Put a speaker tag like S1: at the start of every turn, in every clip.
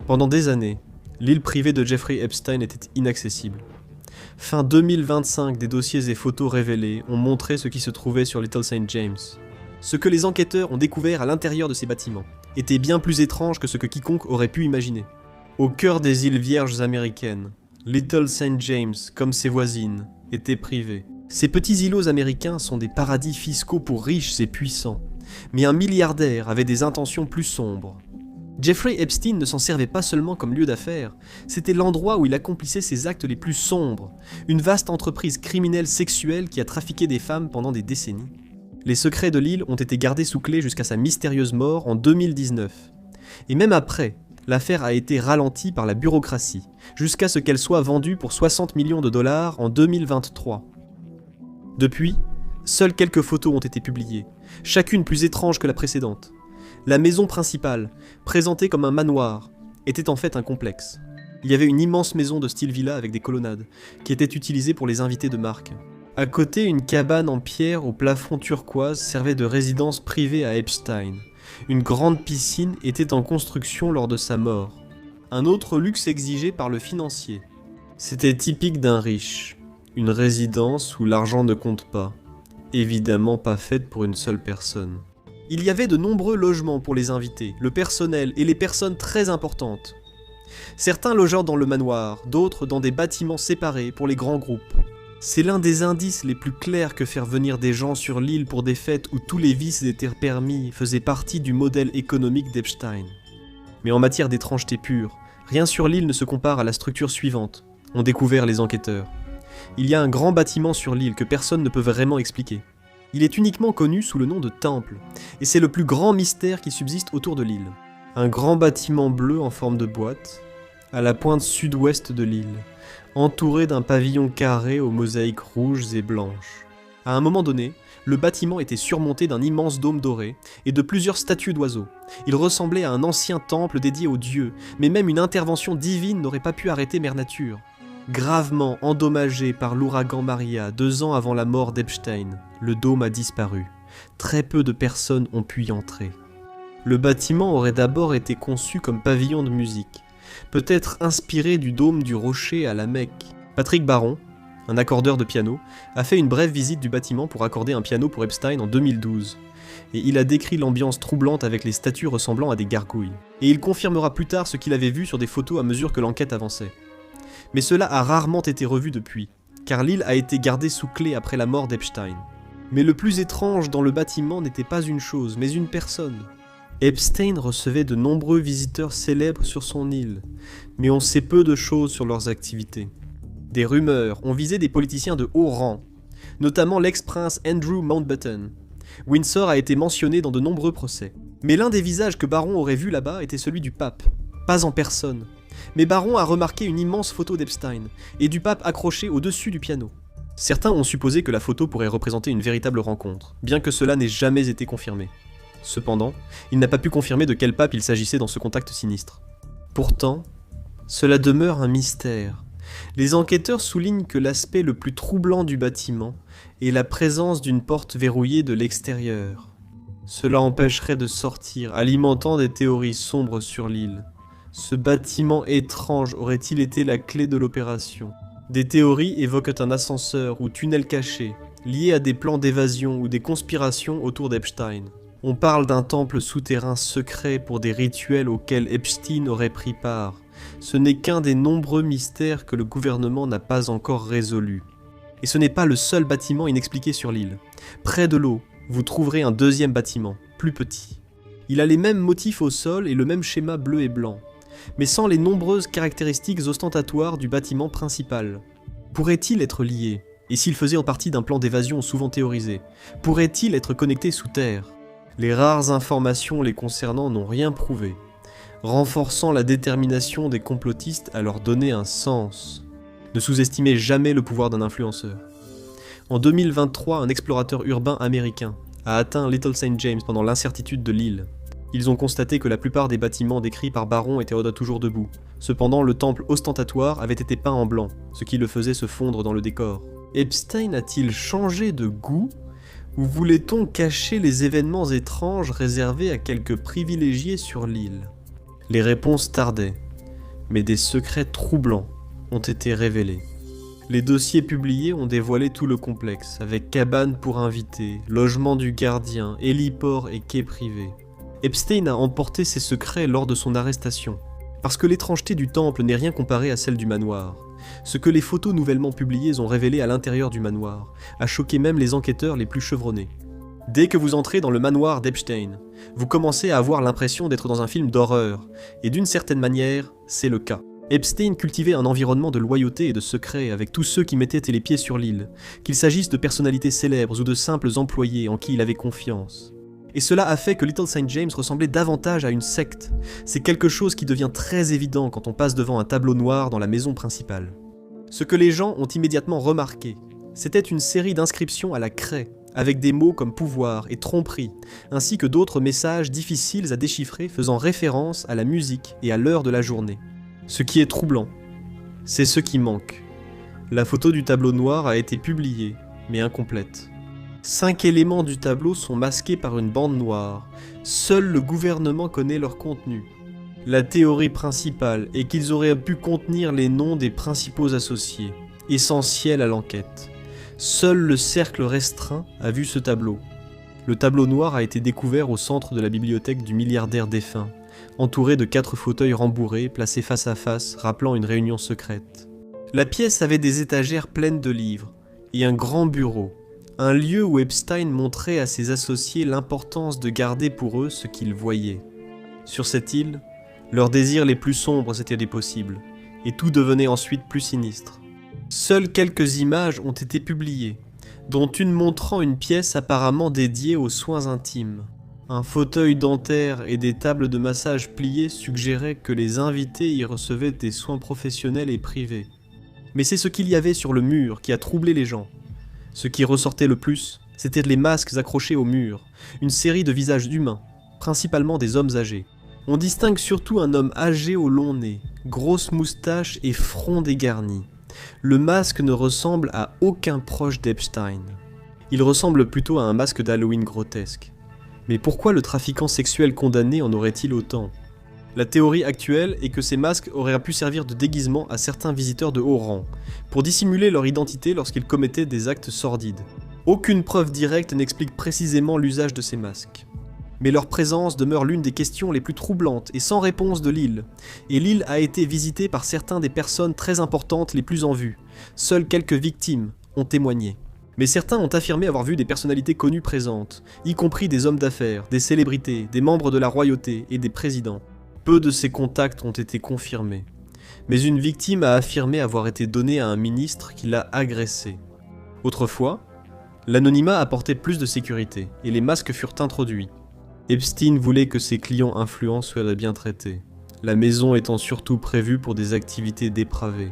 S1: Pendant des années, l'île privée de Jeffrey Epstein était inaccessible. Fin 2025, des dossiers et photos révélés ont montré ce qui se trouvait sur Little St. James. Ce que les enquêteurs ont découvert à l'intérieur de ces bâtiments était bien plus étrange que ce que quiconque aurait pu imaginer. Au cœur des îles Vierges américaines, Little St. James, comme ses voisines, était privée. Ces petits îlots américains sont des paradis fiscaux pour riches et puissants, mais un milliardaire avait des intentions plus sombres. Jeffrey Epstein ne s'en servait pas seulement comme lieu d'affaires, c'était l'endroit où il accomplissait ses actes les plus sombres, une vaste entreprise criminelle sexuelle qui a trafiqué des femmes pendant des décennies. Les secrets de l'île ont été gardés sous clé jusqu'à sa mystérieuse mort en 2019. Et même après, l'affaire a été ralentie par la bureaucratie, jusqu'à ce qu'elle soit vendue pour 60 millions de dollars en 2023. Depuis, seules quelques photos ont été publiées, chacune plus étrange que la précédente. La maison principale, présentée comme un manoir, était en fait un complexe. Il y avait une immense maison de style villa avec des colonnades, qui était utilisée pour les invités de marque. À côté, une cabane en pierre au plafond turquoise servait de résidence privée à Epstein. Une grande piscine était en construction lors de sa mort. Un autre luxe exigé par le financier. C'était typique d'un riche. Une résidence où l'argent ne compte pas. Évidemment pas faite pour une seule personne. Il y avait de nombreux logements pour les invités, le personnel et les personnes très importantes. Certains logèrent dans le manoir, d'autres dans des bâtiments séparés pour les grands groupes. C'est l'un des indices les plus clairs que faire venir des gens sur l'île pour des fêtes où tous les vices étaient permis faisait partie du modèle économique d'Epstein. Mais en matière d'étrangeté pure, rien sur l'île ne se compare à la structure suivante, ont découvert les enquêteurs. Il y a un grand bâtiment sur l'île que personne ne peut vraiment expliquer. Il est uniquement connu sous le nom de temple, et c'est le plus grand mystère qui subsiste autour de l'île. Un grand bâtiment bleu en forme de boîte, à la pointe sud-ouest de l'île, entouré d'un pavillon carré aux mosaïques rouges et blanches. À un moment donné, le bâtiment était surmonté d'un immense dôme doré et de plusieurs statues d'oiseaux. Il ressemblait à un ancien temple dédié aux dieux, mais même une intervention divine n'aurait pas pu arrêter Mère Nature. Gravement endommagé par l'ouragan Maria 2 ans avant la mort d'Epstein, le dôme a disparu. Très peu de personnes ont pu y entrer. Le bâtiment aurait d'abord été conçu comme pavillon de musique, peut-être inspiré du dôme du rocher à la Mecque. Patrick Baron, un accordeur de piano, a fait une brève visite du bâtiment pour accorder un piano pour Epstein en 2012. Et il a décrit l'ambiance troublante avec les statues ressemblant à des gargouilles. Et il confirmera plus tard ce qu'il avait vu sur des photos à mesure que l'enquête avançait. Mais cela a rarement été revu depuis, car l'île a été gardée sous clé après la mort d'Epstein. Mais le plus étrange dans le bâtiment n'était pas une chose, mais une personne. Epstein recevait de nombreux visiteurs célèbres sur son île, mais on sait peu de choses sur leurs activités. Des rumeurs ont visé des politiciens de haut rang, notamment l'ex-prince Andrew Mountbatten. Windsor a été mentionné dans de nombreux procès. Mais l'un des visages que Baron aurait vu là-bas était celui du pape, pas en personne. Mais Baron a remarqué une immense photo d'Epstein, et du pape accroché au-dessus du piano. Certains ont supposé que la photo pourrait représenter une véritable rencontre, bien que cela n'ait jamais été confirmé. Cependant, il n'a pas pu confirmer de quel pape il s'agissait dans ce contact sinistre. Pourtant, cela demeure un mystère. Les enquêteurs soulignent que l'aspect le plus troublant du bâtiment est la présence d'une porte verrouillée de l'extérieur. Cela empêcherait de sortir, alimentant des théories sombres sur l'île. Ce bâtiment étrange aurait-il été la clé de l'opération ? Des théories évoquent un ascenseur ou tunnel caché, lié à des plans d'évasion ou des conspirations autour d'Epstein. On parle d'un temple souterrain secret pour des rituels auxquels Epstein aurait pris part. Ce n'est qu'un des nombreux mystères que le gouvernement n'a pas encore résolus. Et ce n'est pas le seul bâtiment inexpliqué sur l'île. Près de l'eau, vous trouverez un deuxième bâtiment, plus petit. Il a les mêmes motifs au sol et le même schéma bleu et blanc, mais sans les nombreuses caractéristiques ostentatoires du bâtiment principal. Pourrait-il être lié ? Et s'il faisait en partie d'un plan d'évasion souvent théorisé, pourrait-il être connecté sous terre ? Les rares informations les concernant n'ont rien prouvé, renforçant la détermination des complotistes à leur donner un sens. Ne sous-estimez jamais le pouvoir d'un influenceur. En 2023, un explorateur urbain américain a atteint Little St. James pendant l'incertitude de l'île. Ils ont constaté que la plupart des bâtiments décrits par Baron étaient toujours debout. Cependant, le temple ostentatoire avait été peint en blanc, ce qui le faisait se fondre dans le décor. Epstein a-t-il changé de goût ? Ou voulait-on cacher les événements étranges réservés à quelques privilégiés sur l'île ? Les réponses tardaient. Mais des secrets troublants ont été révélés. Les dossiers publiés ont dévoilé tout le complexe, avec cabane pour invités, logement du gardien, héliport et quai privé. Epstein a emporté ses secrets lors de son arrestation, parce que l'étrangeté du temple n'est rien comparé à celle du manoir. Ce que les photos nouvellement publiées ont révélé à l'intérieur du manoir a choqué même les enquêteurs les plus chevronnés. Dès que vous entrez dans le manoir d'Epstein, vous commencez à avoir l'impression d'être dans un film d'horreur, et d'une certaine manière, c'est le cas. Epstein cultivait un environnement de loyauté et de secret avec tous ceux qui mettaient les pieds sur l'île, qu'il s'agisse de personnalités célèbres ou de simples employés en qui il avait confiance. Et cela a fait que Little St. James ressemblait davantage à une secte. C'est quelque chose qui devient très évident quand on passe devant un tableau noir dans la maison principale. Ce que les gens ont immédiatement remarqué, c'était une série d'inscriptions à la craie, avec des mots comme pouvoir et tromperie, ainsi que d'autres messages difficiles à déchiffrer faisant référence à la musique et à l'heure de la journée. Ce qui est troublant, c'est ce qui manque. La photo du tableau noir a été publiée, mais incomplète. 5 éléments du tableau sont masqués par une bande noire. Seul le gouvernement connaît leur contenu. La théorie principale est qu'ils auraient pu contenir les noms des principaux associés, essentiels à l'enquête. Seul le cercle restreint a vu ce tableau. Le tableau noir a été découvert au centre de la bibliothèque du milliardaire défunt, entouré de 4 fauteuils rembourrés placés face à face, rappelant une réunion secrète. La pièce avait des étagères pleines de livres et un grand bureau, un lieu où Epstein montrait à ses associés l'importance de garder pour eux ce qu'ils voyaient. Sur cette île, leurs désirs les plus sombres étaient des possibles, et tout devenait ensuite plus sinistre. Seules quelques images ont été publiées, dont une montrant une pièce apparemment dédiée aux soins intimes. Un fauteuil dentaire et des tables de massage pliées suggéraient que les invités y recevaient des soins professionnels et privés. Mais c'est ce qu'il y avait sur le mur qui a troublé les gens. Ce qui ressortait le plus, c'étaient les masques accrochés au mur, une série de visages humains, principalement des hommes âgés. On distingue surtout un homme âgé au long nez, grosse moustache et front dégarni. Le masque ne ressemble à aucun proche d'Epstein. Il ressemble plutôt à un masque d'Halloween grotesque. Mais pourquoi le trafiquant sexuel condamné en aurait-il autant ? La théorie actuelle est que ces masques auraient pu servir de déguisement à certains visiteurs de haut rang, pour dissimuler leur identité lorsqu'ils commettaient des actes sordides. Aucune preuve directe n'explique précisément l'usage de ces masques. Mais leur présence demeure l'une des questions les plus troublantes et sans réponse de l'île. Et l'île a été visitée par certains des personnes très importantes les plus en vue. Seules quelques victimes ont témoigné. Mais certains ont affirmé avoir vu des personnalités connues présentes, y compris des hommes d'affaires, des célébrités, des membres de la royauté et des présidents. Peu de ces contacts ont été confirmés. Mais une victime a affirmé avoir été donnée à un ministre qui l'a agressé. Autrefois, l'anonymat apportait plus de sécurité et les masques furent introduits. Epstein voulait que ses clients influents soient bien traités, la maison étant surtout prévue pour des activités dépravées.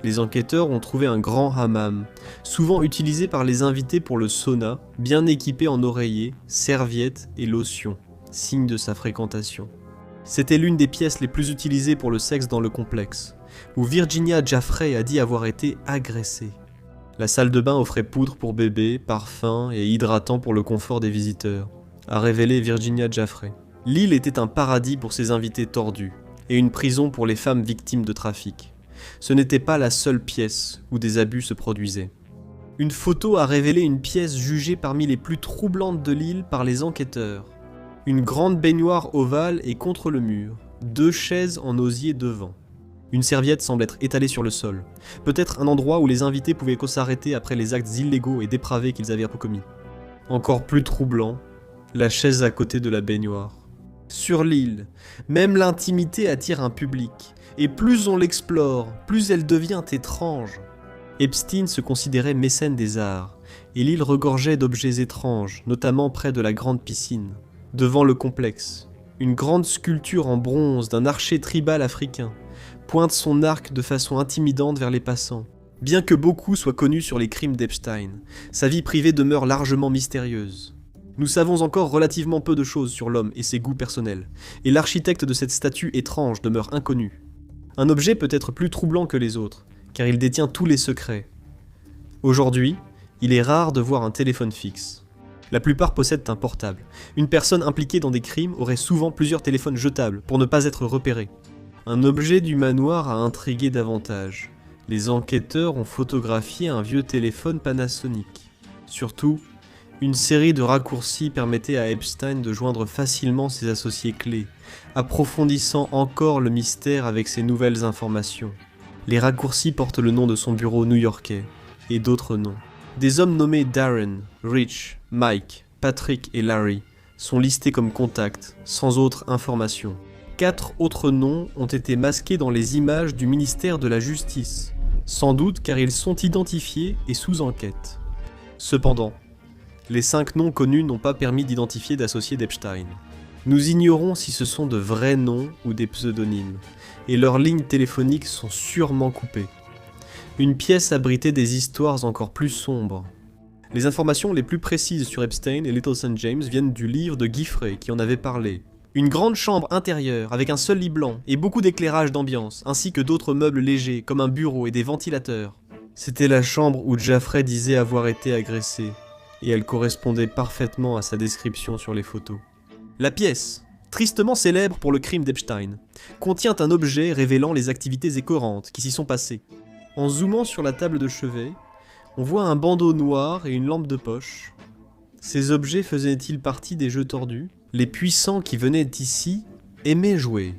S1: Les enquêteurs ont trouvé un grand hammam, souvent utilisé par les invités pour le sauna, bien équipé en oreillers, serviettes et lotions, signe de sa fréquentation. C'était l'une des pièces les plus utilisées pour le sexe dans le complexe, où Virginia Giuffre a dit avoir été agressée. La salle de bain offrait poudre pour bébé, parfum et hydratant pour le confort des visiteurs, a révélé Virginia Giuffre. L'île était un paradis pour ses invités tordus, et une prison pour les femmes victimes de trafic. Ce n'était pas la seule pièce où des abus se produisaient. Une photo a révélé une pièce jugée parmi les plus troublantes de l'île par les enquêteurs. Une grande baignoire ovale est contre le mur, 2 chaises en osier devant. Une serviette semble être étalée sur le sol, peut-être un endroit où les invités pouvaient s'arrêter après les actes illégaux et dépravés qu'ils avaient commis. Encore plus troublant, la chaise à côté de la baignoire. Sur l'île, même l'intimité attire un public, et plus on l'explore, plus elle devient étrange. Epstein se considérait mécène des arts, et l'île regorgeait d'objets étranges, notamment près de la grande piscine. Devant le complexe, une grande sculpture en bronze d'un archer tribal africain pointe son arc de façon intimidante vers les passants. Bien que beaucoup soient connus sur les crimes d'Epstein, sa vie privée demeure largement mystérieuse. Nous savons encore relativement peu de choses sur l'homme et ses goûts personnels, et l'architecte de cette statue étrange demeure inconnu. Un objet peut être plus troublant que les autres, car il détient tous les secrets. Aujourd'hui, il est rare de voir un téléphone fixe. La plupart possèdent un portable. Une personne impliquée dans des crimes aurait souvent plusieurs téléphones jetables pour ne pas être repérée. Un objet du manoir a intrigué davantage. Les enquêteurs ont photographié un vieux téléphone Panasonic. Surtout, une série de raccourcis permettait à Epstein de joindre facilement ses associés clés, approfondissant encore le mystère avec ces nouvelles informations. Les raccourcis portent le nom de son bureau new-yorkais, et d'autres noms. Des hommes nommés Darren, Rich, Mike, Patrick et Larry sont listés comme contacts, sans autre information. 4 autres noms ont été masqués dans les images du ministère de la Justice, sans doute car ils sont identifiés et sous enquête. Cependant, les 5 noms connus n'ont pas permis d'identifier d'associés d'Epstein. Nous ignorons si ce sont de vrais noms ou des pseudonymes, et leurs lignes téléphoniques sont sûrement coupées. Une pièce abritait des histoires encore plus sombres. Les informations les plus précises sur Epstein et Little St. James viennent du livre de Guy Frey qui en avait parlé. Une grande chambre intérieure avec un seul lit blanc et beaucoup d'éclairage d'ambiance, ainsi que d'autres meubles légers comme un bureau et des ventilateurs. C'était la chambre où Jeffrey disait avoir été agressé, et elle correspondait parfaitement à sa description sur les photos. La pièce, tristement célèbre pour le crime d'Epstein, contient un objet révélant les activités écœurantes qui s'y sont passées. En zoomant sur la table de chevet, on voit un bandeau noir et une lampe de poche. Ces objets faisaient-ils partie des jeux tordus ? Les puissants qui venaient d'ici aimaient jouer.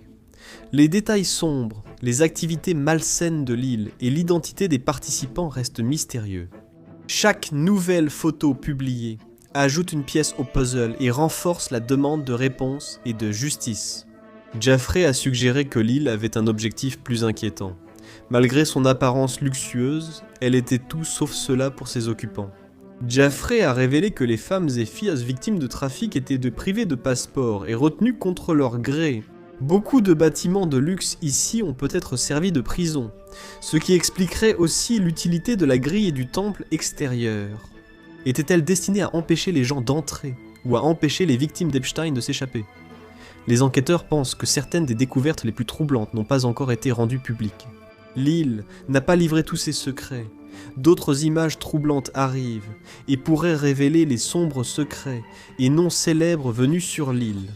S1: Les détails sombres, les activités malsaines de l'île et l'identité des participants restent mystérieux. Chaque nouvelle photo publiée ajoute une pièce au puzzle et renforce la demande de réponse et de justice. Jeffrey a suggéré que l'île avait un objectif plus inquiétant. Malgré son apparence luxueuse, elle était tout sauf cela pour ses occupants. Jeffrey a révélé que les femmes et filles victimes de trafic étaient privées de passeport et retenues contre leur gré. Beaucoup de bâtiments de luxe ici ont peut-être servi de prison, ce qui expliquerait aussi l'utilité de la grille et du temple extérieur. Était-elle destinée à empêcher les gens d'entrer, ou à empêcher les victimes d'Epstein de s'échapper ? Les enquêteurs pensent que certaines des découvertes les plus troublantes n'ont pas encore été rendues publiques. L'île n'a pas livré tous ses secrets. D'autres images troublantes arrivent et pourraient révéler les sombres secrets et noms célèbres venus sur l'île.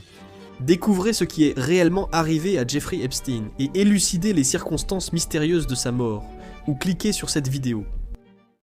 S1: Découvrez ce qui est réellement arrivé à Jeffrey Epstein et élucidez les circonstances mystérieuses de sa mort, ou cliquez sur cette vidéo.